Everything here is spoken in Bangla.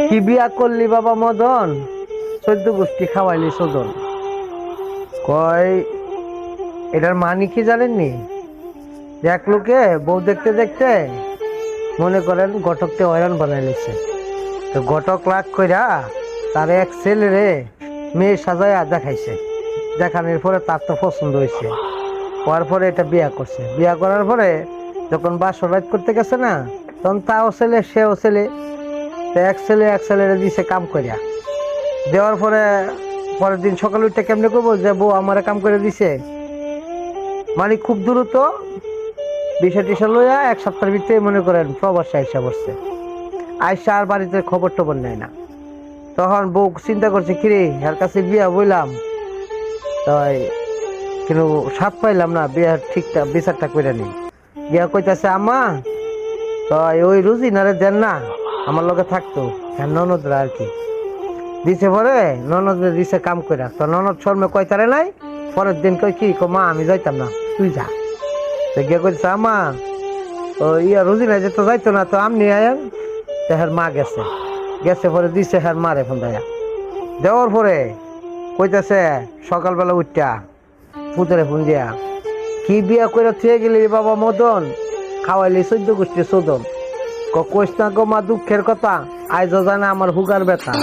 কি বিয়া করলি বাবা মদন, 14 গোষ্ঠী খাওয়াইলি সদন। কয় এটার মানে কি জানেননি? এক লোকে বউ দেখতে দেখতে মনে করেন ঘটককে হয়রান বানাই নিছে। তো ঘটক রাগ কইরা তার এক ছেলেরে মেয়ে সাজায়া দেখাইছে। দেখানোর পরে তার তো পছন্দ হয়েছে, হওয়ার পরে এটা বিয়া করছে। বিয়া করার পরে যখন বাসর রাত করতে গেছে না, তখন তাও ছেলে সেও ছেলে, এক ছেলেরে দিছে কাম করিয়া। দেওয়ার পরে পরের দিন সকালে উঠে কেমনে করবো যে বউ আমারে কাম করে দিছে, মানে খুব দ্রুত বিষয় টিসা লইয়া 1 সপ্তাহের ভিতরে মনে করেন প্রবাসে আইসা বসছে। আইসা আর বাড়িতে খবর টবর নেয় না। তখন বউ চিন্তা করছে কিরে এর কাছে বিয়া বইলাম, তাই কিন্তু সাথ পাইলাম না, বিয়ার ঠিকঠাক বিচারটা করে নি। বিয়া কইতাছে আম্মা তো ওই রুজিনারে দেন না, আমার লগে থাকতো হ্যাঁ ননদরা আর কি দিছে। পরে ননদ দিছে কাম করে, তো ননদ শর্মে কয়তারে নাই। পরের দিন কই কি মা আমি যাইতাম না, তুই যা। তো গিয়ে কইছে আমা ও ইয়া রুজিনা যে তো যাইতো না, তো আমনি আয়েন। তো হের মা গেছে, পরে দিছে হের মারে ফোন দেয়া। দেওয়ার পরে কইতাছে সকালবেলা উঠটা পুতরে ফোন দিয়া, কি বিয়া করে থুয়ে গেলি বাবা মদন, খাওয়াইলি 14 গোষ্ঠী সদন। কইস না গো মা দুঃখের কথা, আইজ জানে আমার হুগার ব্যথা।